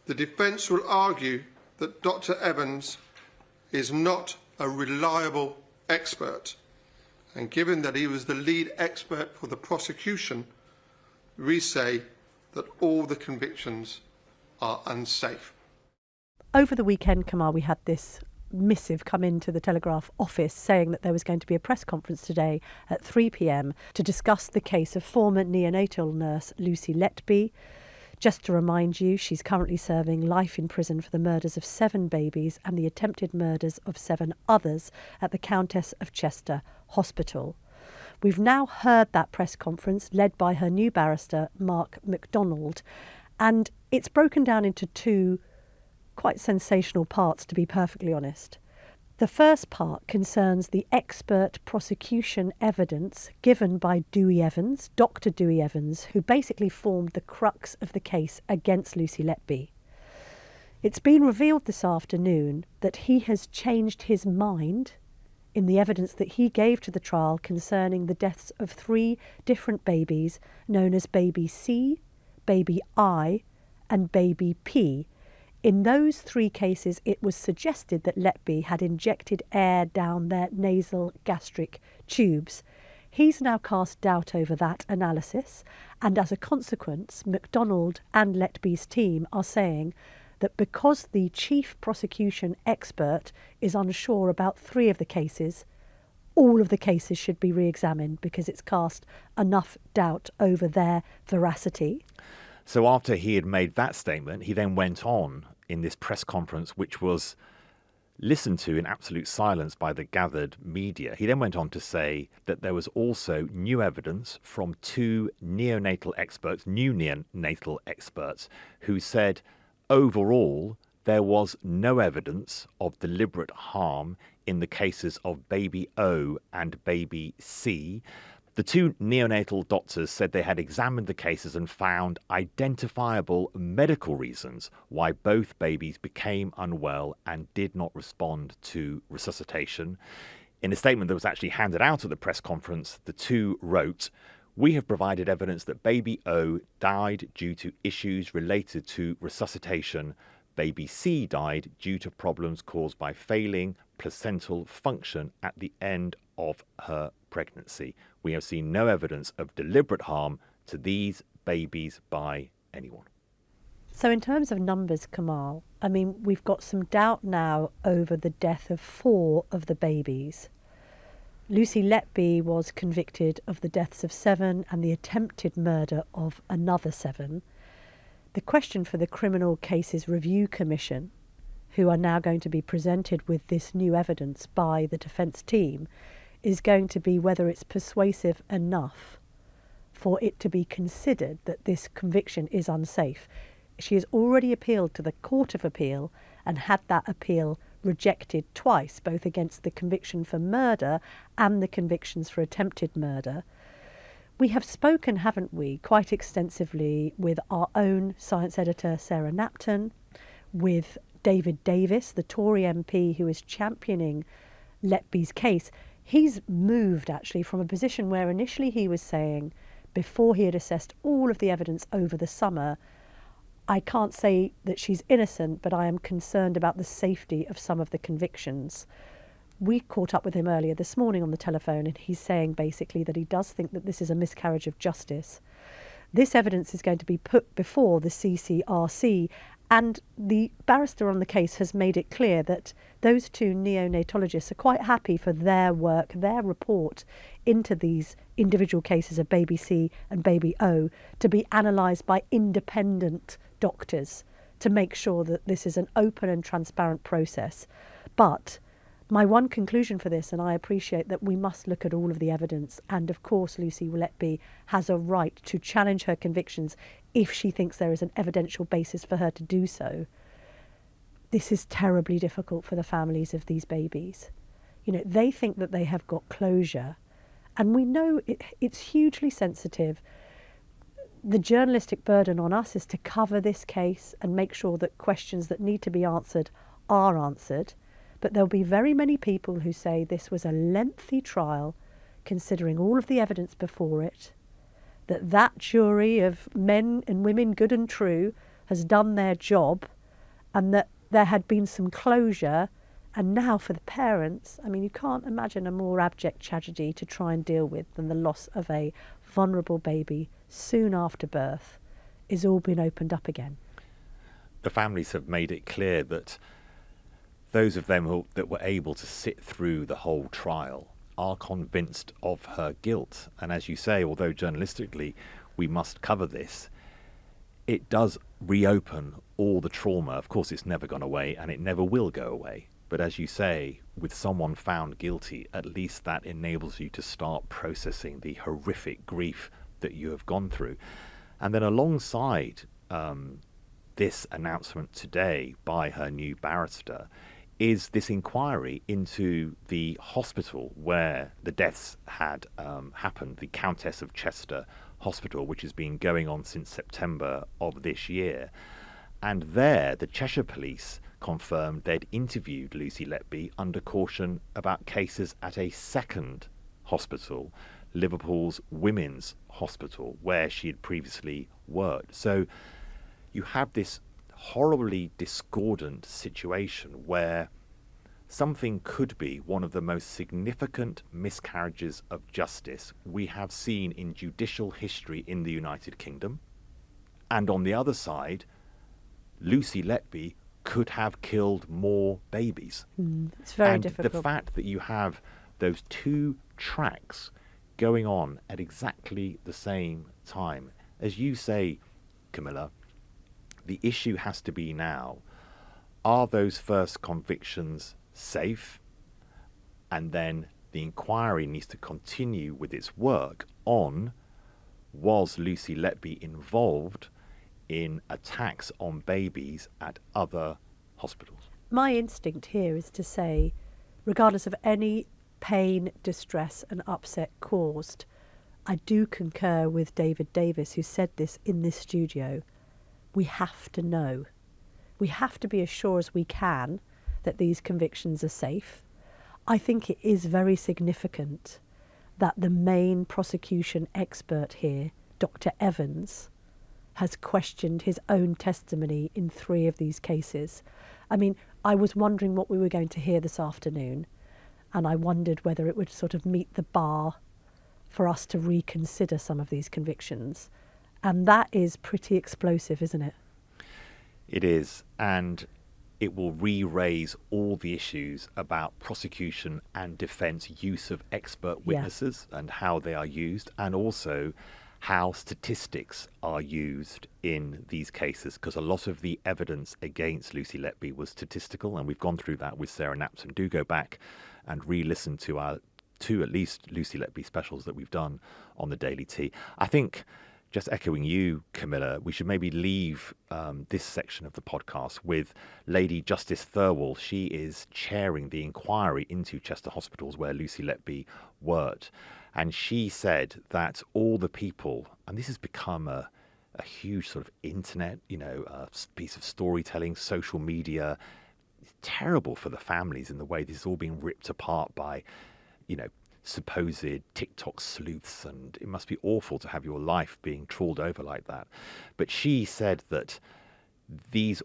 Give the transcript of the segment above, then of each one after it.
The defence will argue that Dr. Evans is not a reliable expert, and given that he was the lead expert for the prosecution, we say that all the convictions are unsafe. Over the weekend, Kamal, we had this missive come into the Telegraph office saying that there was going to be a press conference today at 3 p.m. to discuss the case of former neonatal nurse Lucy Letby. Just to remind you, she's currently serving life in prison for the murders of 7 babies and the attempted murders of 7 others at the Countess of Chester Hospital. We've now heard that press conference led by her new barrister, McDonald, and it's broken down into 2 quite sensational parts, to be perfectly honest. The first part concerns the expert prosecution evidence given by Dewey Evans, Dr. Dewey Evans, who basically formed the crux of the case against Lucy Letby. It's been revealed this afternoon that he has changed his mind in the evidence that he gave to the trial concerning the deaths of 3 different babies known as baby C, baby I and baby P. In those 3 cases, it was suggested that Letby had injected air down their nasal gastric tubes. He's now cast doubt over that analysis, and as a consequence, McDonald and Letby's team are saying that because the chief prosecution expert is unsure about 3 of the cases, all of the cases should be re-examined because it's cast enough doubt over their veracity. So after he had made that statement, he then went on in this press conference, which was listened to in absolute silence by the gathered media. He then went on to say that there was also new evidence from 2 new neonatal experts, who said overall there was no evidence of deliberate harm in the cases of baby O and baby C. The 2 neonatal doctors said they had examined the cases and found identifiable medical reasons why both babies became unwell and did not respond to resuscitation. In a statement that was actually handed out at the press conference, the 2 wrote, "We have provided evidence that baby O died due to issues related to resuscitation. Baby C died due to problems caused by failing placental function at the end of her pregnancy. We have seen no evidence of deliberate harm to these babies by anyone." So in terms of numbers, Kamal, I mean, we've got some doubt now over the death of 4 of the babies. Lucy Letby was convicted of the deaths of 7 and the attempted murder of another 7. The question for the Criminal Cases Review Commission, who are now going to be presented with this new evidence by the defence team, is going to be whether it's persuasive enough for it to be considered that this conviction is unsafe. She has already appealed to the Court of Appeal and had that appeal rejected twice, both against the conviction for murder and the convictions for attempted murder. We have spoken, haven't we, quite extensively with our own science editor, Sarah Napton, with David Davis, the Tory MP who is championing Letby's case. He's moved, actually, from a position where initially he was saying, before he had assessed all of the evidence over the summer, I can't say that she's innocent, but I am concerned about the safety of some of the convictions. We caught up with him earlier this morning on the telephone, and he's saying basically that he does think that this is a miscarriage of justice. This evidence is going to be put before the CCRC, and the barrister on the case has made it clear that those 2 neonatologists are quite happy for their work, their report into these individual cases of baby C and baby O to be analysed by independent doctors to make sure that this is an open and transparent process. But my one conclusion for this, and I appreciate that we must look at all of the evidence, and of course Lucy Letby has a right to challenge her convictions if she thinks there is an evidential basis for her to do so. This is terribly difficult for the families of these babies. You know, they think that they have got closure, and we know it's hugely sensitive. The journalistic burden on us is to cover this case and make sure that questions that need to be answered are answered. But there'll be very many people who say this was a lengthy trial, considering all of the evidence before it, that jury of men and women good and true has done their job, and that there had been some closure. And now for the parents, I mean, you can't imagine a more abject tragedy to try and deal with than the loss of a vulnerable baby soon after birth is all being opened up again. The families have made it clear that those of them that were able to sit through the whole trial are convinced of her guilt. And as you say, although journalistically we must cover this, it does reopen all the trauma. Of course, it's never gone away and it never will go away. But as you say, with someone found guilty, at least that enables you to start processing the horrific grief that you have gone through. And then alongside this announcement today by her new barrister is this inquiry into the hospital where the deaths had happened, the Countess of Chester Hospital, which has been going on since September of this year. And there, the Cheshire Police confirmed they'd interviewed Lucy Letby under caution about cases at a second hospital, Liverpool's Women's Hospital, where she had previously worked. So you have this horribly discordant situation where something could be one of the most significant miscarriages of justice we have seen in judicial history in the United Kingdom. And on the other side, Lucy Letby could have killed more babies. It's very and difficult. The fact that you have those two tracks going on at exactly the same time. As you say, Camilla, the issue has to be now, are those first convictions safe? And then the inquiry needs to continue with its work on, was Lucy Letby involved in attacks on babies at other hospitals? My instinct here is to say, regardless of any pain, distress and upset caused, I do concur with David Davis, who said this in this studio. We have to know. We have to be as sure as we can that these convictions are safe. I think it is very significant that the main prosecution expert here, Dr. Evans, has questioned his own testimony in 3 of these cases. I mean, I was wondering what we were going to hear this afternoon, and I wondered whether it would sort of meet the bar for us to reconsider some of these convictions. And that is pretty explosive, isn't it? It is, and it will re-raise all the issues about prosecution and defence use of expert witnesses and how they are used, and also how statistics are used in these cases, because a lot of the evidence against Lucy Letby was statistical, and we've gone through that with Sarah Knapton. Do go back and re-listen to our 2 at least Lucy Letby specials that we've done on the Daily Tea. I think, just echoing you, Camilla, we should maybe leave this section of the podcast with Lady Justice Thirlwall. She is chairing the inquiry into Chester Hospitals where Lucy Letby worked. And she said that all the people, and this has become a huge sort of internet, piece of storytelling, social media. It's terrible for the families in the way this is all being ripped apart by, supposed TikTok sleuths, and it must be awful to have your life being trawled over like that. But she said that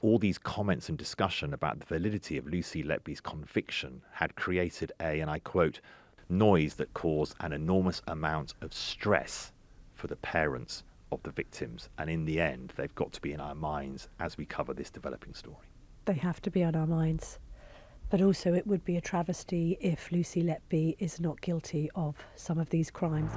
all these comments and discussion about the validity of Lucy Letby's conviction had created and I quote, noise that caused an enormous amount of stress for the parents of the victims. And in the end, they've got to be in our minds as we cover this developing story. They have to be on our minds. But also it would be a travesty if Lucy Letby is not guilty of some of these crimes.